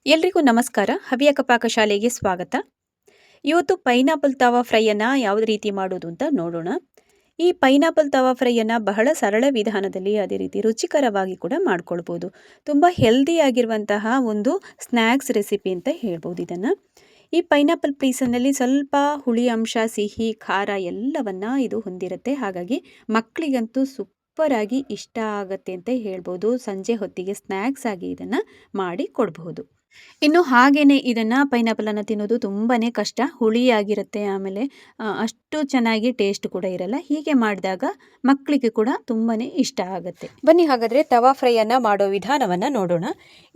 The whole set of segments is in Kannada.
ಎಲ್ರಿಗೂ ನಮಸ್ಕಾರ. ಹವ್ಯಕ ಪಾಕಶಾಲೆಗೆ ಸ್ವಾಗತ. ಇವತ್ತು ಪೈನಾಪಲ್ ತವಾ ಫ್ರೈಯನ್ನು ಯಾವ ರೀತಿ ಮಾಡೋದು ಅಂತ ನೋಡೋಣ. ಈ ಪೈನಾಪಲ್ ತವಾ ಫ್ರೈಯನ್ನು ಬಹಳ ಸರಳ ವಿಧಾನದಲ್ಲಿ ಅದೇ ರೀತಿ ರುಚಿಕರವಾಗಿ ಕೂಡ ಮಾಡ್ಕೊಳ್ಬೋದು. ತುಂಬ ಹೆಲ್ದಿಯಾಗಿರುವಂತಹ ಒಂದು ಸ್ನ್ಯಾಕ್ಸ್ ರೆಸಿಪಿ ಅಂತ ಹೇಳ್ಬೋದು ಇದನ್ನು. ಈ ಪೈನಾಪಲ್ ಪೀಸನ್ನಲ್ಲಿ ಸ್ವಲ್ಪ ಹುಳಿ ಅಂಶ, ಸಿಹಿ, ಖಾರ ಎಲ್ಲವನ್ನ ಇದು ಹೊಂದಿರುತ್ತೆ. ಹಾಗಾಗಿ ಮಕ್ಕಳಿಗಂತೂ ಸೂಪರಾಗಿ ಇಷ್ಟ ಆಗುತ್ತೆ ಅಂತ ಹೇಳ್ಬೋದು. ಸಂಜೆ ಹೊತ್ತಿಗೆ ಸ್ನ್ಯಾಕ್ಸ್ ಆಗಿ ಇದನ್ನು ಮಾಡಿ ಕೊಡಬಹುದು. ಇನ್ನು ಹಾಗೇನೆ ಇದನ್ನ ಪೈನಾಪಲನ್ನು ತಿನ್ನೋದು ತುಂಬಾನೇ ಕಷ್ಟ. ಹುಳಿಯಾಗಿರುತ್ತೆ. ಆಮೇಲೆ ಅಷ್ಟು ಚೆನ್ನಾಗಿ ಟೇಸ್ಟ್ ಕೂಡ ಇರಲ್ಲ. ಹೀಗೆ ಮಾಡಿದಾಗ ಮಕ್ಕಳಿಗೆ ಕೂಡ ತುಂಬಾನೇ ಇಷ್ಟ ಆಗುತ್ತೆ. ಬನ್ನಿ ಹಾಗಾದ್ರೆ ತವಾ ಫ್ರೈಯನ್ನು ಮಾಡೋ ವಿಧಾನವನ್ನು ನೋಡೋಣ.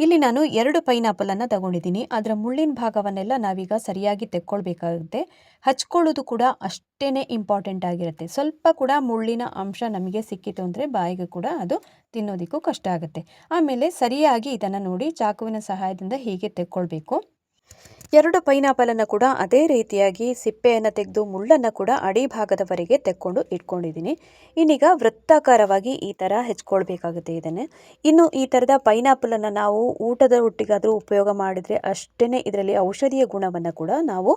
ಇಲ್ಲಿ ನಾನು 2 ಪೈನಾಪಲನ್ನು ತಗೊಂಡಿದ್ದೀನಿ. ಅದರ ಮುಳ್ಳಿನ ಭಾಗವನ್ನೆಲ್ಲ ನಾವೀಗ ಸರಿಯಾಗಿ ತೆಕ್ಕೊಳ್ಬೇಕಾಗುತ್ತೆ. ಹಚ್ಕೊಳ್ಳೋದು ಕೂಡ ಅಷ್ಟೇನೆ ಇಂಪಾರ್ಟೆಂಟ್ ಆಗಿರುತ್ತೆ. ಸ್ವಲ್ಪ ಕೂಡ ಮುಳ್ಳಿನ ಅಂಶ ನಮಗೆ ಸಿಕ್ಕಿತು ಅಂದರೆ ಬಾಯಿಗೆ ಕೂಡ ಅದು ತಿನ್ನೋದಕ್ಕೂ ಕಷ್ಟ ಆಗುತ್ತೆ. ಆಮೇಲೆ ಸರಿಯಾಗಿ ಇದನ್ನು ನೋಡಿ ಚಾಕುವಿನ ಸಹಾಯದಿಂದ ಹೀಗೆ ತೆಕ್ಕೊಳ್ಬೇಕು. 2 ಪೈನಾಪಲನ್ನು ಕೂಡ ಅದೇ ರೀತಿಯಾಗಿ ಸಿಪ್ಪೆಯನ್ನು ತೆಗೆದು ಮುಳ್ಳನ್ನು ಕೂಡ ಅಡಿಭಾಗದವರೆಗೆ ತೆಕ್ಕೊಂಡು ಇಟ್ಕೊಂಡಿದ್ದೀನಿ. ಇನ್ನೀಗ ವೃತ್ತಾಕಾರವಾಗಿ ಈ ಥರ ಹೆಚ್ಕೊಳ್ಬೇಕಾಗುತ್ತೆ ಇದನ್ನು. ಇನ್ನು ಈ ಥರದ ಪೈನಾಪಲನ್ನು ನಾವು ಊಟದ ಒಟ್ಟಿಗಾದರೂ ಉಪಯೋಗ ಮಾಡಿದರೆ ಅಷ್ಟೇ ಇದರಲ್ಲಿ ಔಷಧೀಯ ಗುಣವನ್ನು ಕೂಡ ನಾವು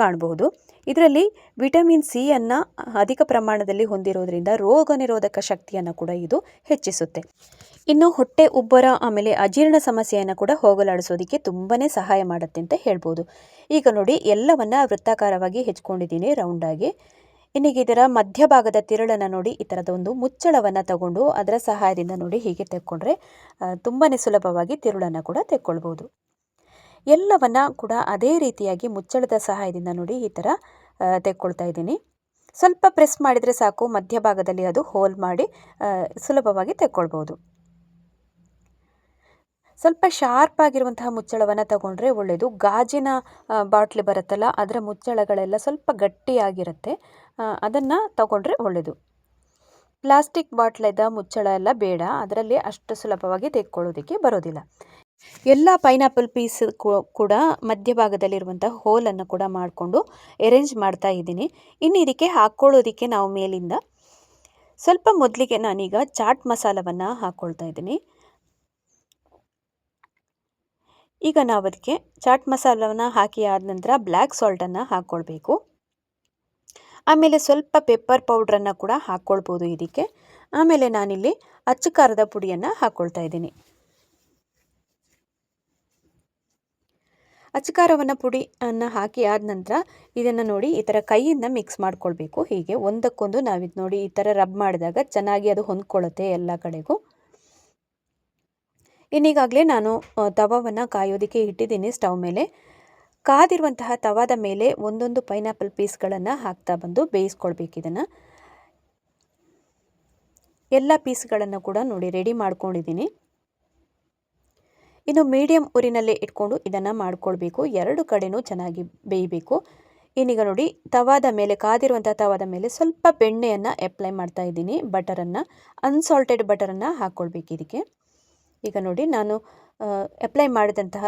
ಕಾಣಬಹುದು. ಇದರಲ್ಲಿ ವಿಟಮಿನ್ ಸಿ ಅನ್ನು ಅಧಿಕ ಪ್ರಮಾಣದಲ್ಲಿ ಹೊಂದಿರೋದ್ರಿಂದ ರೋಗ ನಿರೋಧಕ ಶಕ್ತಿಯನ್ನು ಕೂಡ ಇದು ಹೆಚ್ಚಿಸುತ್ತೆ. ಇನ್ನು ಹೊಟ್ಟೆ ಉಬ್ಬರ ಆಮೇಲೆ ಅಜೀರ್ಣ ಸಮಸ್ಯೆಯನ್ನು ಕೂಡ ಹೋಗಲಾಡಿಸೋದಕ್ಕೆ ತುಂಬಾ ಸಹಾಯ ಮಾಡುತ್ತೆ ಅಂತ ಹೇಳ್ಬೋದು. ಈಗ ನೋಡಿ ಎಲ್ಲವನ್ನ ವೃತ್ತಾಕಾರವಾಗಿ ಹೆಚ್ಕೊಂಡಿದ್ದೀನಿ ರೌಂಡಾಗಿ. ಇನ್ನೀಗ ಇದರ ಮಧ್ಯಭಾಗದ ತಿರುಳನ್ನು ನೋಡಿ ಈ ಥರದ ಒಂದು ಮುಚ್ಚಳವನ್ನು ತಗೊಂಡು ಅದರ ಸಹಾಯದಿಂದ ನೋಡಿ ಹೀಗೆ ತೆಕ್ಕೊಂಡ್ರೆ ತುಂಬಾ ಸುಲಭವಾಗಿ ತಿರುಳನ್ನು ಕೂಡ ತೆಕ್ಕೊಳ್ಬೋದು. ಎಲ್ಲವನ್ನ ಕೂಡ ಅದೇ ರೀತಿಯಾಗಿ ಮುಚ್ಚಳದ ಸಹಾಯದಿಂದ ನೋಡಿ ಈ ಥರ ತೆಕ್ಕೊಳ್ತಾ ಇದ್ದೀನಿ. ಸ್ವಲ್ಪ ಪ್ರೆಸ್ ಮಾಡಿದರೆ ಸಾಕು, ಮಧ್ಯಭಾಗದಲ್ಲಿ ಅದು ಹೋಲ್ ಮಾಡಿ ಸುಲಭವಾಗಿ ತೆಕ್ಕೊಳ್ಬೋದು. ಸ್ವಲ್ಪ ಶಾರ್ಪ್ ಆಗಿರುವಂತಹ ಮುಚ್ಚಳವನ್ನು ತಗೊಂಡ್ರೆ ಒಳ್ಳೆಯದು. ಗಾಜಿನ ಬಾಟ್ಲಿ ಬರುತ್ತಲ್ಲ, ಅದರ ಮುಚ್ಚಳಗಳೆಲ್ಲ ಸ್ವಲ್ಪ ಗಟ್ಟಿಯಾಗಿರುತ್ತೆ, ಅದನ್ನು ತಗೊಂಡ್ರೆ ಒಳ್ಳೆಯದು. ಪ್ಲಾಸ್ಟಿಕ್ ಬಾಟ್ಲದ ಮುಚ್ಚಳ ಎಲ್ಲ ಬೇಡ, ಅದರಲ್ಲಿ ಅಷ್ಟು ಸುಲಭವಾಗಿ ತೆಕ್ಕೊಳ್ಳೋದಕ್ಕೆ ಬರೋದಿಲ್ಲ. ಎಲ್ಲ ಪೈನಾಪಲ್ ಪೀಸ್ ಕೂಡ ಮಧ್ಯಭಾಗದಲ್ಲಿರುವಂತಹ ಹೋಲನ್ನು ಕೂಡ ಮಾಡಿಕೊಂಡು ಅರೇಂಜ್ ಮಾಡ್ತಾ ಇದ್ದೀನಿ. ಇನ್ನು ಇದಕ್ಕೆ ಹಾಕ್ಕೊಳ್ಳೋದಕ್ಕೆ ನಾವು ಮೇಲಿಂದ ಸ್ವಲ್ಪ ಮೊದಲಿಗೆ ನಾನೀಗ ಚಾಟ್ ಮಸಾಲವನ್ನು ಹಾಕ್ಕೊಳ್ತಾ ಇದ್ದೀನಿ. ಈಗ ನಾವು ಅದಕ್ಕೆ ಚಾಟ್ ಮಸಾಲವನ್ನು ಹಾಕಿ ಆದ ನಂತರ ಬ್ಲ್ಯಾಕ್ ಸಾಲ್ಟನ್ನು ಹಾಕ್ಕೊಳ್ಬೇಕು. ಆಮೇಲೆ ಸ್ವಲ್ಪ ಪೆಪ್ಪರ್ ಪೌಡ್ರನ್ನು ಕೂಡ ಹಾಕ್ಕೊಳ್ಬೋದು ಇದಕ್ಕೆ. ಆಮೇಲೆ ನಾನಿಲ್ಲಿ ಅಚ್ಚ ಖಾರದ ಪುಡಿಯನ್ನು ಹಾಕ್ಕೊಳ್ತಾ ಇದ್ದೀನಿ. ಅಚ್ಚ ಖಾರವನ್ನು ಪುಡಿಯನ್ನು ಹಾಕಿ ಆದ ನಂತರ ಇದನ್ನು ನೋಡಿ ಈ ಥರ ಕೈಯಿಂದ ಮಿಕ್ಸ್ ಮಾಡ್ಕೊಳ್ಬೇಕು. ಹೀಗೆ ಒಂದಕ್ಕೊಂದು ನಾವಿದು ನೋಡಿ ಈ ಥರ ರಬ್ ಮಾಡಿದಾಗ ಚೆನ್ನಾಗಿ ಅದು ಹೊಂದ್ಕೊಳ್ಳುತ್ತೆ ಎಲ್ಲ ಕಡೆಗೂ. ಇನ್ನೀಗಾಗಲೇ ನಾನು ತವಾವನ್ನು ಕಾಯೋದಕ್ಕೆ ಇಟ್ಟಿದ್ದೀನಿ ಸ್ಟವ್ ಮೇಲೆ. ಕಾದಿರುವಂತಹ ತವಾದ ಮೇಲೆ ಒಂದೊಂದು ಪೈನಾಪಲ್ ಪೀಸ್ಗಳನ್ನು ಹಾಕ್ತಾ ಬಂದು ಬೇಯಿಸ್ಕೊಳ್ಬೇಕು. ಇದನ್ನು ಎಲ್ಲ ಪೀಸ್ಗಳನ್ನು ಕೂಡ ನೋಡಿ ರೆಡಿ ಮಾಡ್ಕೊಂಡಿದ್ದೀನಿ. ಇನ್ನು ಮೀಡಿಯಂ ಉರಿನಲ್ಲೇ ಇಟ್ಕೊಂಡು ಇದನ್ನು ಮಾಡ್ಕೊಳ್ಬೇಕು. 2 ಕಡೆನೂ ಚೆನ್ನಾಗಿ ಬೇಯಬೇಕು. ಇನ್ನೀಗ ನೋಡಿ ತವಾದ ಮೇಲೆ ಕಾದಿರುವಂಥ ತವಾದ ಮೇಲೆ ಸ್ವಲ್ಪ ಬೆಣ್ಣೆಯನ್ನು ಅಪ್ಲೈ ಮಾಡ್ತಾ ಇದ್ದೀನಿ. ಬಟರನ್ನು, ಅನ್ಸಾಲ್ಟೆಡ್ ಬಟರನ್ನು ಹಾಕ್ಕೊಳ್ಬೇಕು ಇದಕ್ಕೆ. ಈಗ ನೋಡಿ ನಾನು ಅಪ್ಲೈ ಮಾಡಿದಂತಹ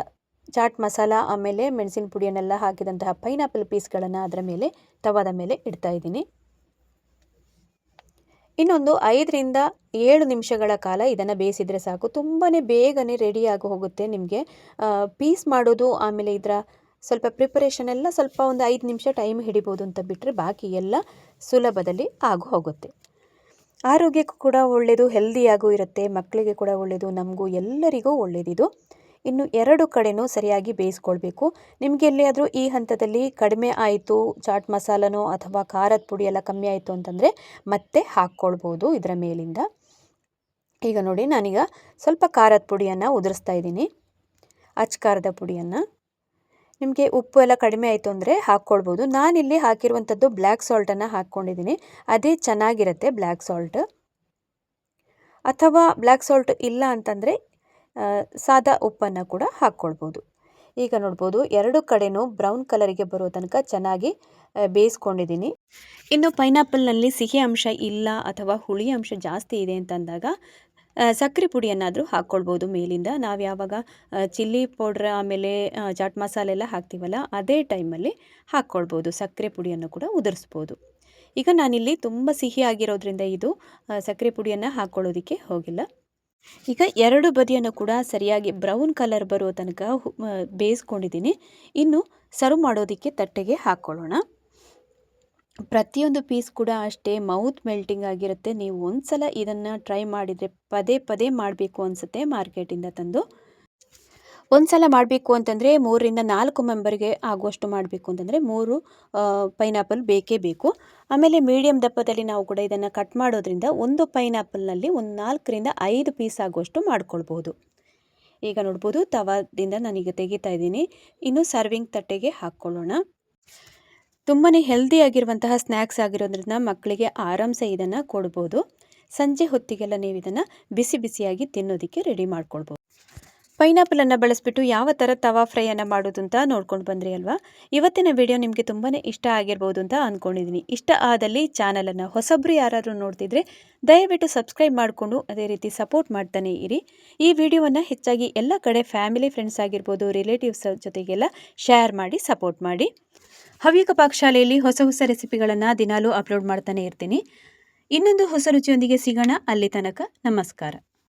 ಚಾಟ್ ಮಸಾಲ ಆಮೇಲೆ ಮೆಣಸಿನ ಪುಡಿಯನ್ನೆಲ್ಲ ಹಾಕಿದಂತಹ ಪೈನಾಪಲ್ ಪೀಸ್ಗಳನ್ನು ಅದರ ಮೇಲೆ ತವಾದ ಮೇಲೆ ಇಡ್ತಾ ಇದ್ದೀನಿ. ಇನ್ನೊಂದು 5ರಿಂದ 7 ನಿಮಿಷಗಳ ಕಾಲ ಇದನ್ನು ಬೇಯಿಸಿದರೆ ಸಾಕು. ತುಂಬಾ ಬೇಗನೆ ರೆಡಿಯಾಗಿ ಹೋಗುತ್ತೆ ನಿಮಗೆ. ಪೀಸ್ ಮಾಡೋದು ಆಮೇಲೆ ಇದರ ಸ್ವಲ್ಪ ಪ್ರಿಪರೇಷನ್ ಎಲ್ಲ ಸ್ವಲ್ಪ ಒಂದು 5 ನಿಮಿಷ ಟೈಮ್ ಹಿಡಿಬೋದು ಅಂತ ಬಿಟ್ಟರೆ ಬಾಕಿ ಎಲ್ಲ ಸುಲಭದಲ್ಲಿ ಆಗಿ ಹೋಗುತ್ತೆ. ಆರೋಗ್ಯಕ್ಕೂ ಕೂಡ ಒಳ್ಳೆಯದು, ಹೆಲ್ದಿಯಾಗೂ ಇರುತ್ತೆ, ಮಕ್ಕಳಿಗೆ ಕೂಡ ಒಳ್ಳೆಯದು, ನಮಗೂ ಎಲ್ಲರಿಗೂ ಒಳ್ಳೆಯದಿದು. ಇನ್ನು 2 ಕಡೆನೂ ಸರಿಯಾಗಿ ಬೇಯಿಸ್ಕೊಳ್ಬೇಕು. ನಿಮಗೆ ಎಲ್ಲಿಯಾದರೂ ಈ ಹಂತದಲ್ಲಿ ಕಡಿಮೆ ಆಯಿತು, ಚಾಟ್ ಮಸಾಲನೋ ಅಥವಾ ಖಾರದ ಪುಡಿ ಎಲ್ಲ ಕಮ್ಮಿ ಆಯಿತು ಅಂತಂದರೆ ಮತ್ತೆ ಹಾಕ್ಕೊಳ್ಬೋದು ಇದರ ಮೇಲಿಂದ. ಈಗ ನೋಡಿ ನಾನೀಗ ಸ್ವಲ್ಪ ಖಾರದ ಪುಡಿಯನ್ನು ಉದುರಿಸ್ತಾ ಇದ್ದೀನಿ, ಅಚ್ಚ ಖಾರದ ಪುಡಿಯನ್ನು. ನಿಮಗೆ ಉಪ್ಪು ಎಲ್ಲ ಕಡಿಮೆ ಆಯಿತು ಅಂದರೆ ಹಾಕ್ಕೊಳ್ಬೋದು. ನಾನಿಲ್ಲಿ ಹಾಕಿರುವಂಥದ್ದು ಬ್ಲ್ಯಾಕ್ ಸಾಲ್ಟನ್ನು ಹಾಕ್ಕೊಂಡಿದ್ದೀನಿ. ಅದೇ ಚೆನ್ನಾಗಿರುತ್ತೆ ಬ್ಲ್ಯಾಕ್ ಸಾಲ್ಟ್. ಅಥವಾ ಬ್ಲ್ಯಾಕ್ ಸಾಲ್ಟ್ ಇಲ್ಲ ಅಂತಂದರೆ ಸಾದಾ ಉಪ್ಪನ್ನು ಕೂಡ ಹಾಕ್ಕೊಳ್ಬೋದು. ಈಗ ನೋಡ್ಬೋದು 2 ಕಡೆನೂ ಬ್ರೌನ್ ಕಲರಿಗೆ ಬರೋ ತನಕ ಚೆನ್ನಾಗಿ ಬೇಯಿಸ್ಕೊಂಡಿದ್ದೀನಿ. ಇನ್ನು ಪೈನಾಪಲ್ನಲ್ಲಿ ಸಿಹಿ ಅಂಶ ಇಲ್ಲ ಅಥವಾ ಹುಳಿ ಅಂಶ ಜಾಸ್ತಿ ಇದೆ ಅಂತಂದಾಗ ಸಕ್ಕರೆ ಪುಡಿಯನ್ನಾದರೂ ಹಾಕ್ಕೊಳ್ಬೋದು ಮೇಲಿಂದ. ನಾವು ಯಾವಾಗ ಚಿಲ್ಲಿ ಪೌಡ್ರ್ ಆಮೇಲೆ ಚಾಟ್ ಮಸಾಲೆ ಎಲ್ಲ ಹಾಕ್ತೀವಲ್ಲ ಅದೇ ಟೈಮಲ್ಲಿ ಹಾಕ್ಕೊಳ್ಬೋದು. ಸಕ್ಕರೆ ಪುಡಿಯನ್ನು ಕೂಡ ಉದುರಿಸ್ಬೋದು. ಈಗ ನಾನಿಲ್ಲಿ ತುಂಬ ಸಿಹಿ ಆಗಿರೋದ್ರಿಂದ ಇದು ಸಕ್ಕರೆ ಪುಡಿಯನ್ನು ಹಾಕ್ಕೊಳ್ಳೋದಕ್ಕೆ ಹೋಗಿಲ್ಲ. ಈಗ ಎರಡು ಬದಿಯನ್ನು ಕೂಡ ಸರಿಯಾಗಿ ಬ್ರೌನ್ ಕಲರ್ ಬರೋ ತನಕ ಬೇಯಿಸ್ಕೊಂಡಿದ್ದೀನಿ. ಇನ್ನು ಸರ್ವ್ ಮಾಡೋದಕ್ಕೆ ತಟ್ಟೆಗೆ ಹಾಕ್ಕೊಳ್ಳೋಣ. ಪ್ರತಿಯೊಂದು ಪೀಸ್ ಕೂಡ ಅಷ್ಟೇ ಮೌತ್ ಮೆಲ್ಟಿಂಗ್ ಆಗಿರುತ್ತೆ. ನೀವು ಒಂದ್ಸಲ ಇದನ್ನು ಟ್ರೈ ಮಾಡಿದರೆ ಪದೇ ಪದೇ ಮಾಡಬೇಕು ಅನಿಸುತ್ತೆ. ಮಾರ್ಕೆಟಿಂದ ತಂದು ಒಂದ್ಸಲ ಮಾಡಬೇಕು ಅಂತಂದರೆ 3ರಿಂದ 4 ಮೆಂಬರ್ಗೆ ಆಗುವಷ್ಟು ಮಾಡಬೇಕು ಅಂತಂದರೆ 3 ಪೈನಾಪಲ್ ಬೇಕೇ ಬೇಕು. ಆಮೇಲೆ ಮೀಡಿಯಮ್ ದಪ್ಪದಲ್ಲಿ ನಾವು ಕೂಡ ಇದನ್ನು ಕಟ್ ಮಾಡೋದ್ರಿಂದ ಒಂದು ಪೈನಾಪಲ್ನಲ್ಲಿ ಒಂದು 4ರಿಂದ 5 ಪೀಸ್ ಆಗುವಷ್ಟು ಮಾಡ್ಕೊಳ್ಬೋದು. ಈಗ ನೋಡ್ಬೋದು ತವಾದಿಂದ ನಾನೀಗ ತೆಗಿತಾ ಇದ್ದೀನಿ. ಇನ್ನು ಸರ್ವಿಂಗ್ ತಟ್ಟೆಗೆ ಹಾಕ್ಕೊಳ್ಳೋಣ. ತುಂಬಾ ಹೆಲ್ದಿಯಾಗಿರುವಂತಹ ಸ್ನ್ಯಾಕ್ಸ್ ಆಗಿರೋದ್ರಿಂದ ಮಕ್ಕಳಿಗೆ ಆರಾಮ್ಸೆ ಇದನ್ನು ಕೊಡ್ಬೋದು. ಸಂಜೆ ಹೊತ್ತಿಗೆಲ್ಲ ನೀವು ಇದನ್ನು ಬಿಸಿ ಬಿಸಿಯಾಗಿ ತಿನ್ನೋದಕ್ಕೆ ರೆಡಿ ಮಾಡ್ಕೊಳ್ಬೋದು. ಪೈನಾಪಲನ್ನು ಬಳಸಿಬಿಟ್ಟು ಯಾವ ಥರ ತವಾ ಫ್ರೈಯನ್ನು ಮಾಡೋದು ಅಂತ ನೋಡ್ಕೊಂಡು ಬಂದ್ರಿ ಅಲ್ವಾ. ಇವತ್ತಿನ ವಿಡಿಯೋ ನಿಮಗೆ ತುಂಬಾ ಇಷ್ಟ ಆಗಿರ್ಬೋದು ಅಂತ ಅಂದ್ಕೊಂಡಿದ್ದೀನಿ. ಇಷ್ಟ ಆದಲ್ಲಿ ಚಾನಲನ್ನು ಹೊಸಬ್ರು ಯಾರಾದರೂ ನೋಡ್ತಿದ್ರೆ ದಯವಿಟ್ಟು ಸಬ್ಸ್ಕ್ರೈಬ್ ಮಾಡಿಕೊಂಡು ಅದೇ ರೀತಿ ಸಪೋರ್ಟ್ ಮಾಡ್ತಾನೆ ಇರಿ. ಈ ವಿಡಿಯೋವನ್ನು ಹೆಚ್ಚಾಗಿ ಎಲ್ಲ ಕಡೆ ಫ್ಯಾಮಿಲಿ ಫ್ರೆಂಡ್ಸ್ ಆಗಿರ್ಬೋದು ರಿಲೇಟಿವ್ಸ್ ಜೊತೆಗೆಲ್ಲ ಶೇರ್ ಮಾಡಿ ಸಪೋರ್ಟ್ ಮಾಡಿ. ಹವ್ಯಕ ಪಾಕಶಾಲೆಯಲ್ಲಿ ಹೊಸ ಹೊಸ ರೆಸಿಪಿಗಳನ್ನು ದಿನಾಲೂ ಅಪ್ಲೋಡ್ ಮಾಡ್ತಾನೆ ಇರ್ತೀನಿ. ಇನ್ನೊಂದು ಹೊಸ ರುಚಿಯೊಂದಿಗೆ ಸಿಗೋಣ. ಅಲ್ಲಿ ತನಕ ನಮಸ್ಕಾರ.